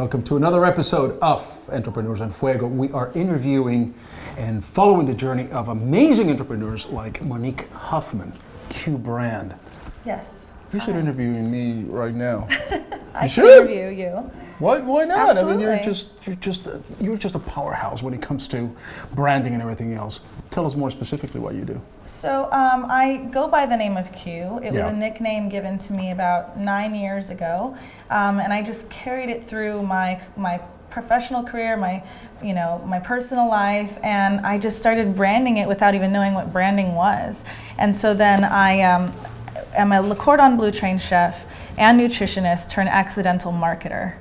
Welcome to another episode of Entrepreneurs and Fuego. We are interviewing and following the journey of amazing entrepreneurs like Monique Huffman, Q Brand. Yes. You should interview me right now. I should interview you. Why not? Absolutely. I mean, you're just a powerhouse when it comes to branding and everything else. Tell us more specifically what you do. So I go by the name of Q. It was Yeah. a nickname given to me about 9 years ago, and I just carried it through my professional career, my personal life, and I just started branding it without even knowing what branding was. And so then I am a Le Cordon Bleu trained chef and nutritionist turned accidental marketer.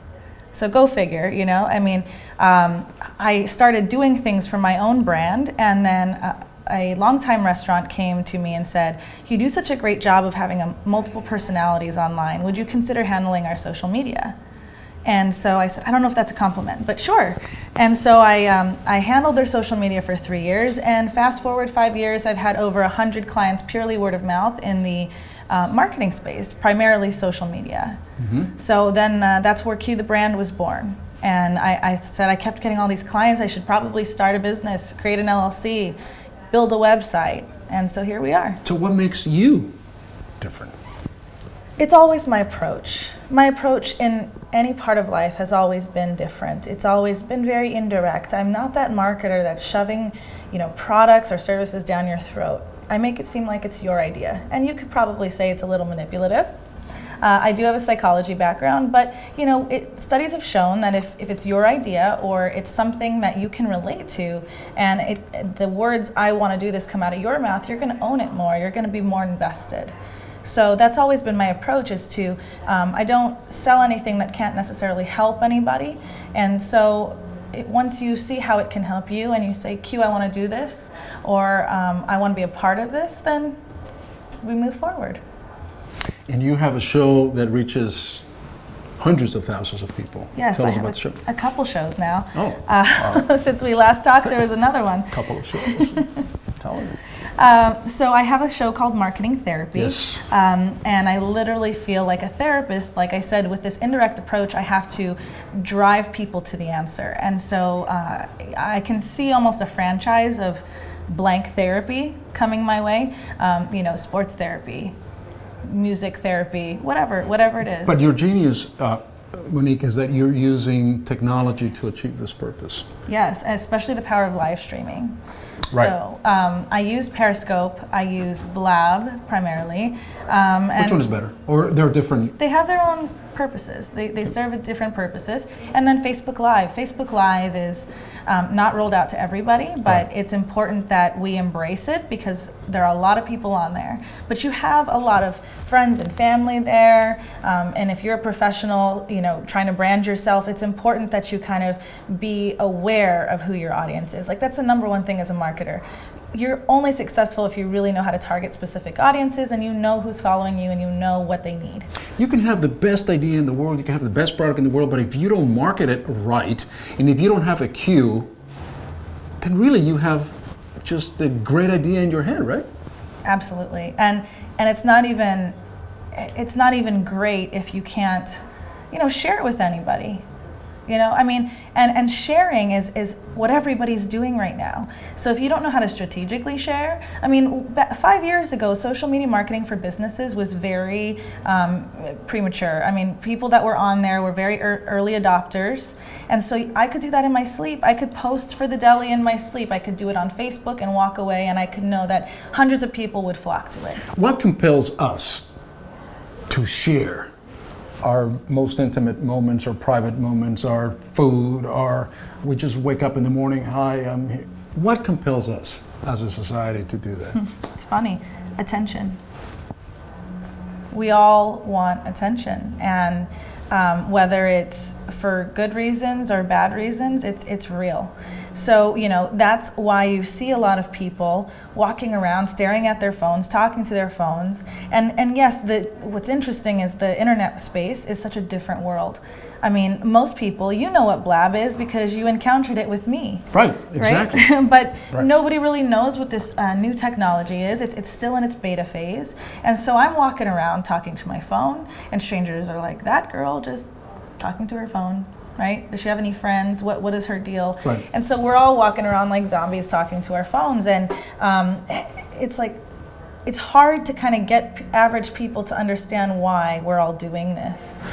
So go figure, I started doing things for my own brand, and then a longtime restaurant came to me and said, "You do such a great job of having multiple personalities online. Would you consider handling our social media?" And so I said, I don't know if that's a compliment, but sure. And so I handled their social media for 3 years, and fast forward 5 years, I've had over 100 clients purely word of mouth in the marketing space, primarily social media. Mm-hmm. So then that's where Q the brand was born. And I said I kept getting all these clients, I should probably start a business, create an LLC, build a website, and so here we are. So what makes you different? It's always my approach. My approach in any part of life has always been different. It's always been very indirect. I'm not that marketer that's shoving, products or services down your throat. I make it seem like it's your idea, and you could probably say it's a little manipulative. I do have a psychology background, but studies have shown that if it's your idea or it's something that you can relate to, and the words "I want to do this" come out of your mouth, you're going to own it more. You're going to be more invested. So that's always been my approach, is to, I don't sell anything that can't necessarily help anybody. And so once you see how it can help you and you say, Q, I want to do this, or I want to be a part of this, then we move forward. And you have a show that reaches hundreds of thousands of people. Yes, Tell I us have about the show. a couple shows now. Oh, wow. Since we last talked, there was another one. Couple of shows. Tell me. So I have a show called Marketing Therapy, Yes. And I literally feel like a therapist. Like I said, with this indirect approach, I have to drive people to the answer. And so I can see almost a franchise of blank therapy coming my way, sports therapy, music therapy, whatever it is. But your genius, Monique, is that you're using technology to achieve this purpose. Yes, especially the power of live streaming. Right. So I use Periscope, I use Blab primarily. Which one is better? Or they're different? They have their own purposes. They serve at different purposes. And then Facebook Live. Facebook Live is not rolled out to everybody, but Right. it's important that we embrace it because there are a lot of people on there. But you have a lot of friends and family there. And if you're a professional, trying to brand yourself, it's important that you kind of be aware of who your audience is. Like, that's the number one thing as a marketer. You're only successful if you really know how to target specific audiences and you know who's following you and you know what they need. You can have the best idea in the world, you can have the best product in the world, but if you don't market it right, and if you don't have a cue, then really you have just a great idea in your head, right? Absolutely. And it's not even great if you can't, share it with anybody. And sharing is what everybody's doing right now. So if you don't know how to strategically share, 5 years ago, social media marketing for businesses was very premature. People that were on there were very early adopters. And so I could do that in my sleep. I could post for the deli in my sleep. I could do it on Facebook and walk away, and I could know that hundreds of people would flock to it. What compels us to share our most intimate moments, our private moments, our food, we just wake up in the morning, hi, I'm here. What compels us as a society to do that? It's funny, attention. We all want attention, and whether it's for good reasons or bad reasons, it's real. So, that's why you see a lot of people walking around, staring at their phones, talking to their phones. And yes, what's interesting is the internet space is such a different world. Most people, know what Blab is because you encountered it with me. Right, exactly. Right? But right. Nobody really knows what this new technology is. It's still in its beta phase. And so I'm walking around talking to my phone, and strangers are like, that girl just talking to her phone. right? Does she have any friends? What is her deal? Right. And so we're all walking around like zombies talking to our phones, and it's like, it's hard to kind of get average people to understand why we're all doing this.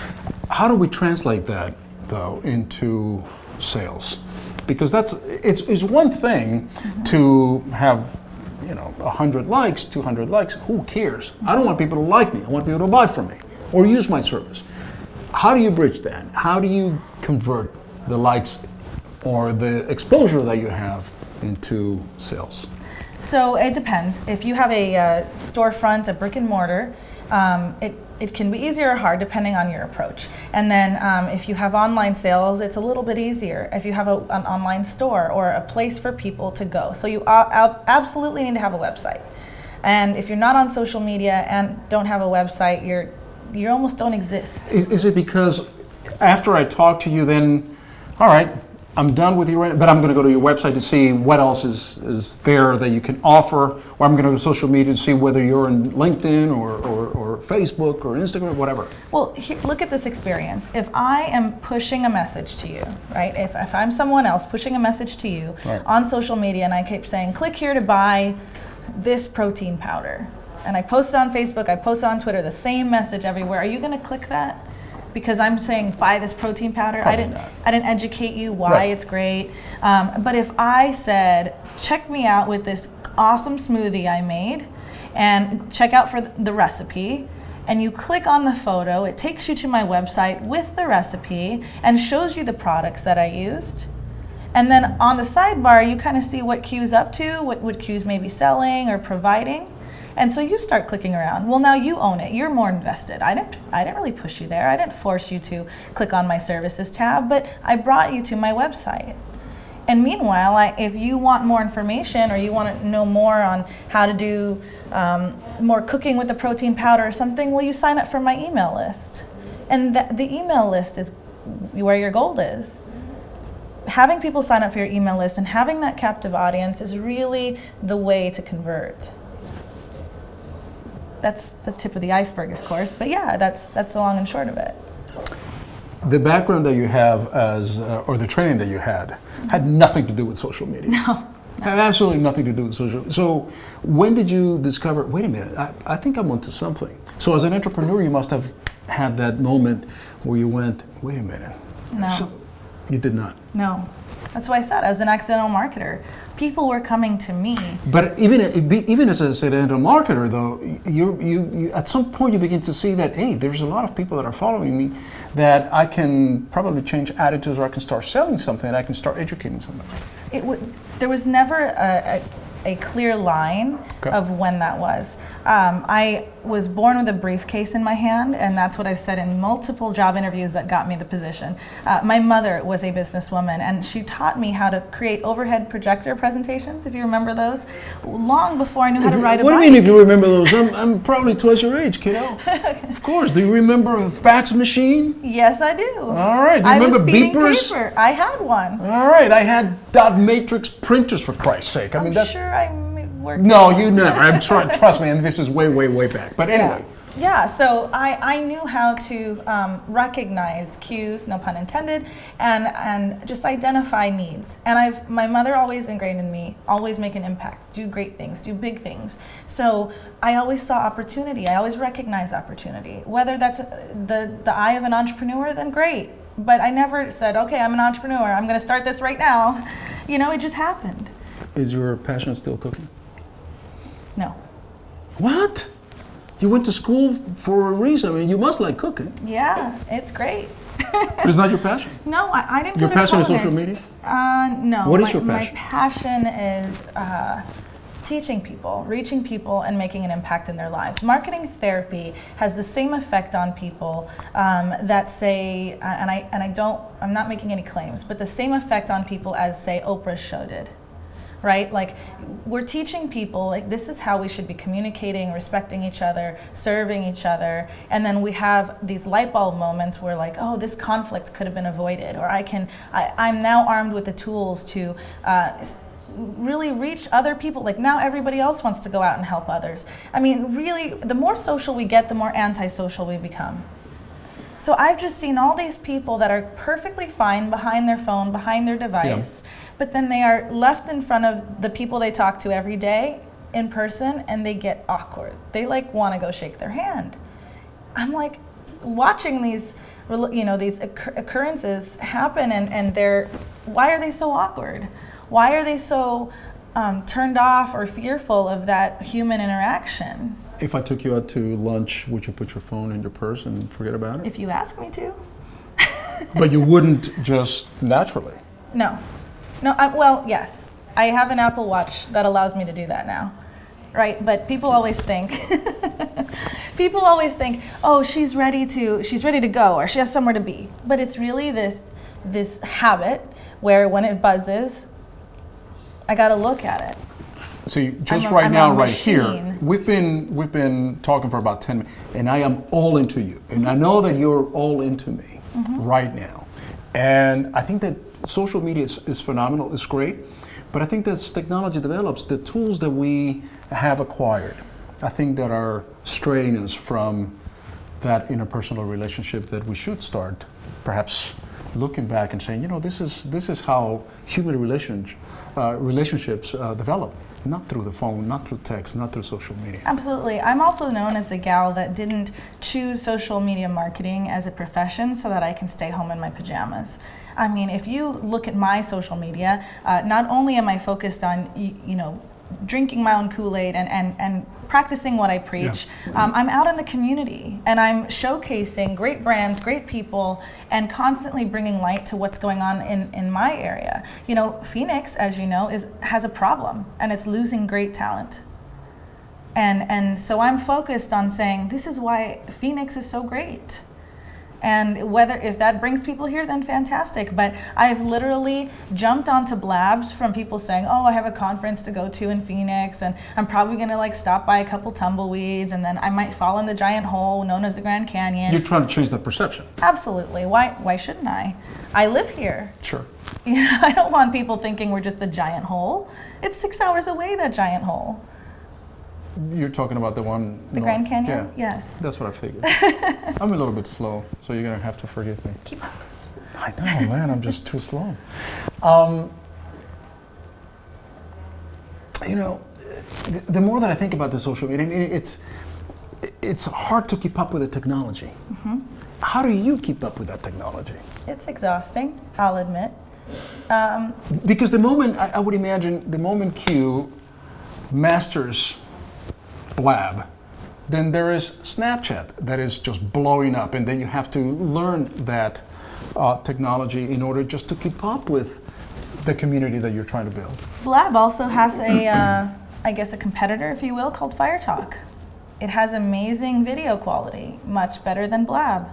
How do we translate that, though, into sales? Because it's one thing to have, 100 likes, 200 likes. Who cares? I don't want people to like me. I want people to buy from me or use my service. How do you bridge that? How do you convert the likes or the exposure that you have into sales? So it depends. If you have a storefront, a brick and mortar, it can be easier or hard depending on your approach. And then if you have online sales, it's a little bit easier if you have an online store or a place for people to go. So you absolutely need to have a website. And if you're not on social media and don't have a website, you almost don't exist. Is it because after I talk to you, then, all right, I'm done with you, but I'm going to go to your website to see what else is there that you can offer, or I'm going to go to social media to see whether you're in LinkedIn or Facebook or Instagram or whatever? Well, look at this experience. If I am pushing a message to you, right? If I'm someone else pushing a message to you on social media, and I keep saying, click here to buy this protein powder, and I post it on Facebook, I post it on Twitter, the same message everywhere, are you going to click that? Because I'm saying buy this protein powder. I didn't educate you why it's great. But if I said, check me out with this awesome smoothie I made, and check out for the recipe, and you click on the photo, it takes you to my website with the recipe and shows you the products that I used. And then on the sidebar, you kind of see what Q's up to, what Q's may be selling or providing. And so you start clicking around. Well, now you own it. You're more invested. I didn't really push you there. I didn't force you to click on my services tab, but I brought you to my website. And meanwhile, if you want more information or you want to know more on how to do more cooking with the protein powder or something, well, you sign up for my email list. And the email list is where your gold is. Having people sign up for your email list and having that captive audience is really the way to convert. That's the tip of the iceberg, of course, but yeah, that's the long and short of it. The background that you have or the training that you had nothing to do with social media. No. Had absolutely nothing to do with social. So when did you discover, wait a minute, I think I'm onto something. So as an entrepreneur, you must have had that moment where you went, wait a minute. No. You did not. No. That's why I said I was an accidental marketer. People were coming to me. But even as an accidental marketer, though, you at some point you begin to see that, hey, there's a lot of people that are following me, that I can probably change attitudes, or I can start selling something, and I can start educating somebody. There was never a clear line of when that was. I was born with a briefcase in my hand, and that's what I said in multiple job interviews that got me the position. My mother was a businesswoman, and she taught me how to create overhead projector presentations, if you remember those, long before I knew how to ride a bike. What do you mean if you remember those? I'm probably twice your age, kiddo. Of course. Do you remember a fax machine? Yes, I do. All right. Do you remember beepers? Paper. I had one. All right. I had dot matrix printers, for Christ's sake. I'm sure I worked. No, you never. Trust me, and this is way, way, way back. But anyway. Yeah, so I knew how to recognize cues, no pun intended, and just identify needs. And my mother always ingrained in me, always make an impact, do great things, do big things. So I always saw opportunity. I always recognized opportunity. Whether that's the eye of an entrepreneur, then great. But I never said, okay, I'm an entrepreneur, I'm going to start this right now. It just happened. Is your passion still cooking? No. What? You went to school for a reason. I mean, you must like cooking. Yeah, it's great. But it's not your passion? No, I didn't Your go to passion is culinary. social media? No. What is your passion? My passion is teaching people, reaching people, and making an impact in their lives. Marketing therapy has the same effect on people that say, I'm not making any claims, but the same effect on people as, say, Oprah's show did. Right? Like, we're teaching people, like, this is how we should be communicating, respecting each other, serving each other, and then we have these light bulb moments where, like, oh, this conflict could have been avoided, or I'm now armed with the tools to really reach other people. Like, now everybody else wants to go out and help others. I mean, really, the more social we get, the more antisocial we become. So I've just seen all these people that are perfectly fine behind their phone, behind their device, but then they are left in front of the people they talk to every day in person, and they get awkward. They like want to go shake their hand. I'm like watching these, these occurrences happen, and why are they so awkward? Why are they so turned off or fearful of that human interaction? If I took you out to lunch, would you put your phone in your purse and forget about it? If you ask me to. But you wouldn't just naturally. No. Well, yes. I have an Apple Watch that allows me to do that now. Right? But people always think oh, she's ready to go, or she has somewhere to be. But it's really this habit where when it buzzes, I got to look at it. See, just right now, right here, we've been talking for about 10 minutes, and I am all into you. And I know that you're all into me right now. And I think that social media is phenomenal, it's great. But I think that as technology develops, the tools that we have acquired, I think that are straying us from that interpersonal relationship that we should start perhaps looking back and saying, this is how human relationships develop. Not through the phone, not through text, not through social media. Absolutely. I'm also known as the gal that didn't choose social media marketing as a profession so that I can stay home in my pajamas. I mean, if you look at my social media, not only am I focused on, drinking my own Kool-Aid and practicing what I preach, I'm out in the community and I'm showcasing great brands, great people, and constantly bringing light to what's going on in my area. Phoenix, as you know, has a problem, and it's losing great talent. And so I'm focused on saying, this is why Phoenix is so great. And if that brings people here, then fantastic. But I've literally jumped onto blabs from people saying, oh, I have a conference to go to in Phoenix, and I'm probably going to stop by a couple tumbleweeds, and then I might fall in the giant hole known as the Grand Canyon. You're trying to change that perception. Absolutely. Why shouldn't I? I live here. Sure. I don't want people thinking we're just a giant hole. It's 6 hours away, that giant hole. You're talking about the one... The Grand Canyon? Yeah. Yes. That's what I figured. I'm a little bit slow, so you're going to have to forgive me. Keep up. I know, man. I'm just too slow. The more that I think about the social media, it's hard to keep up with the technology. Mm-hmm. How do you keep up with that technology? It's exhausting, I'll admit. Because I would imagine, the moment Q masters Blab, then there is Snapchat that is just blowing up, and then you have to learn that technology in order just to keep up with the community that you're trying to build. Blab also has a competitor, if you will, called Fire Talk. It has amazing video quality, much better than Blab.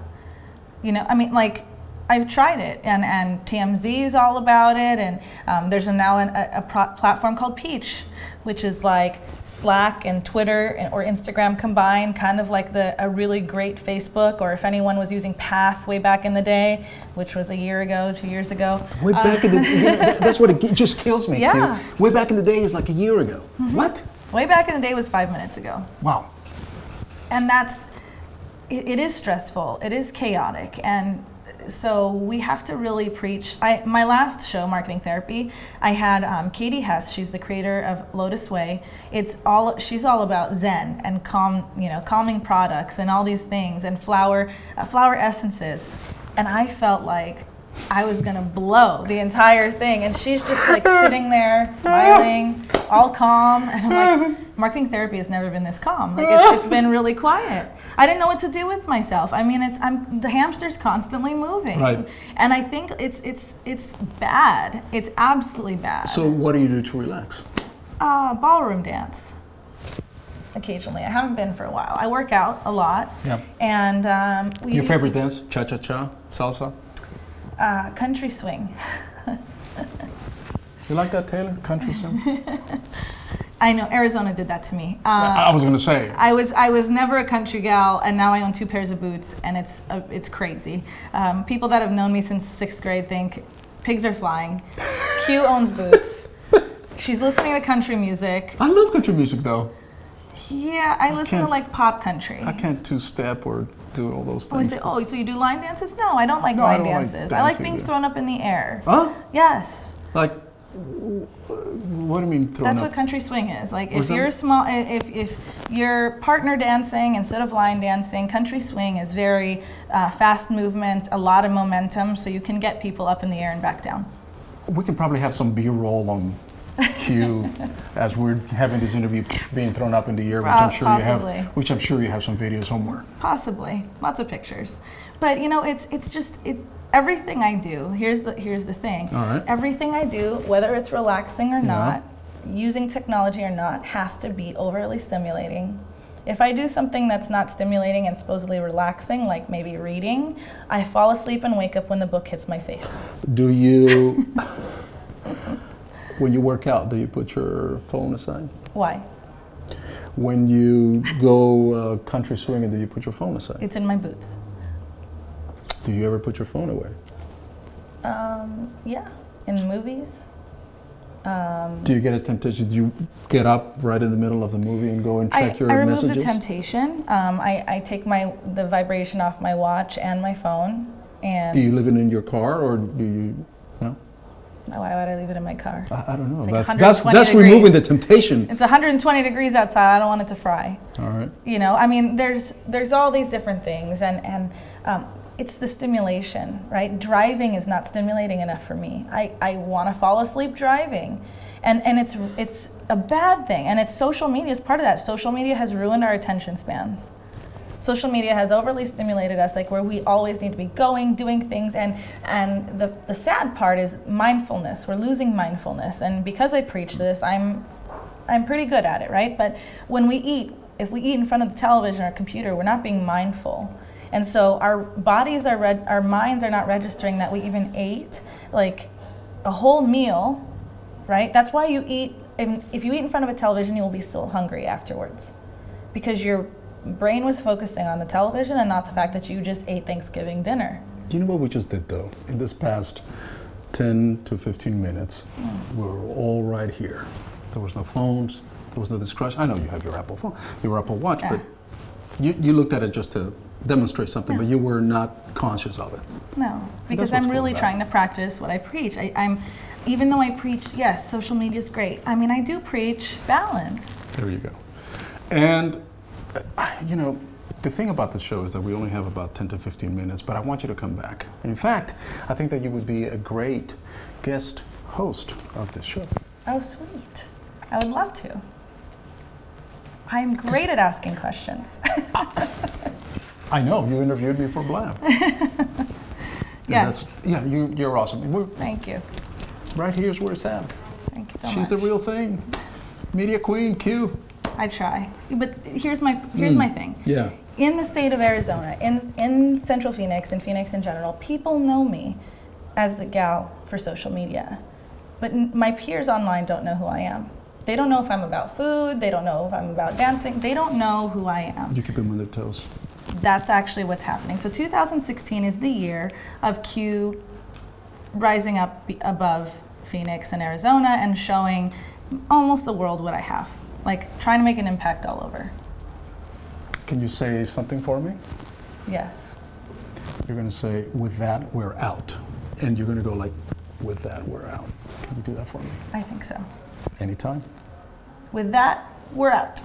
I've tried it, and TMZ is all about it, and there's now a platform called Peach, which is like Slack and Twitter or Instagram combined, kind of like a really great Facebook, or if anyone was using Path way back in the day, which was a year ago, 2 years ago. Way back in the day, that's what it just kills me. Yeah. Way back in the day is like a year ago. Mm-hmm. What? Way back in the day was 5 minutes ago. Wow. And it is stressful, it is chaotic, and so we have to really preach. My last show, Marketing Therapy, I had Katie Hess. She's the creator of Lotus Way. She's all about Zen and calming products and all these things, and flower essences. And I felt like I was gonna blow the entire thing, and she's just sitting there smiling, all calm, and I'm like, Marketing Therapy has never been this calm. It's been really quiet. I didn't know what to do with myself. I mean, the hamster's constantly moving, right. And I think it's bad. It's absolutely bad. So what do you do to relax? Ballroom dance. Occasionally, I haven't been for a while. I work out a lot. Yeah. And your favorite dance? Cha-cha-cha, salsa. Country swing. You like that, Taylor? Country swing? I know, Arizona did that to me. I was going to say. I was never a country gal, and now I own 2 pairs of boots, and it's crazy. People that have known me since 6th grade think pigs are flying. Q owns boots. She's listening to country music. I love country music, though. Yeah, I listen to pop country. I can't two-step or do all those Oh, I things. say, oh, so you do line dances? No, I don't like No, I line don't like dances. I like dancing, being yeah. thrown up in the air. Huh? Yes. Like, what do you mean thrown That's up? what country swing is. Like Was if that- you're small, if you're partner dancing instead of line dancing, country swing is very fast movements, a lot of momentum, so you can get people up in the air and back down. We can probably have some B-roll on cue as we're having this interview being thrown up in the air, which I'm sure Possibly. you have. Which I'm sure you have some videos somewhere. Possibly, lots of pictures, but you know, it's everything I do. Here's the thing. All right. Everything I do, whether it's relaxing or not, using technology or not, has to be overly stimulating. If I do something that's not stimulating and supposedly relaxing, like maybe reading, I fall asleep and wake up when the book hits my face. Do you, when you work out, do you put your phone aside? Why? When you go country swinging, do you put your phone aside? It's in my boots. Do you ever put your phone away? Yeah, in movies. Do you get a temptation? Do you get up right in the middle of the movie and go and check your I remove messages? the temptation. I take the vibration off my watch and my phone. And Do you leave it in your car or do you? No, why would I leave it in my car? I don't know. It's like That's 120 removing degrees. the temptation. It's 120 degrees outside. I don't want it to fry. All right. You know, I mean, there's all these different things, and it's the stimulation, right? Driving is not stimulating enough for me. I want to fall asleep driving, and it's a bad thing. And it's social media is part of that. Social media has ruined our attention spans. Social media has overly stimulated us, like where we always need to be going, doing things, and the sad part is mindfulness. We're losing mindfulness, and because I preach this, I'm pretty good at it, right? But when we eat, if we eat in front of the television or computer, we're not being mindful. And so our bodies our minds are not registering that we even ate like a whole meal, right? That's why you eat, if you eat in front of a television, you will be still hungry afterwards, because your brain was focusing on the television and not the fact that you just ate Thanksgiving dinner. Do you know what we just did though? In this past 10 to 15 minutes, we were all right here. There was no phones, there was no distraction. I know you have your Apple phone, your Apple Watch, Yeah. but you looked at it just to demonstrate something, but you were not conscious of it. No, because what's I'm cool really about trying to practice what I preach. Even though I preach, yes, social media is great. I mean, I do preach balance. There you go. And, you know, the thing about the show is that we only have about 10 to 15 minutes, but I want you to come back. In fact, I think that you would be a great guest host of this show. Oh, sweet. I would love to. I'm great at asking questions. I know, you interviewed me for Blab. Yes. You're awesome. Thank you. Right here's where it's at. Thank you so much. She's the real thing. Media queen, Q. I try. But here's my thing. Yeah. In the state of Arizona, in Central Phoenix, and Phoenix in general, people know me as the gal for social media. But my peers online don't know who I am. They don't know if I'm about food. They don't know if I'm about dancing. They don't know who I am. You keep them on their toes. That's actually what's happening. So 2016 is the year of Q rising up above Phoenix and Arizona and showing almost the world what I have. Like trying to make an impact all over. Can you say something for me? Yes. You're going to say, with that, we're out. And you're going to go like, with that, we're out. Can you do that for me? I think so. Anytime? With that, we're out.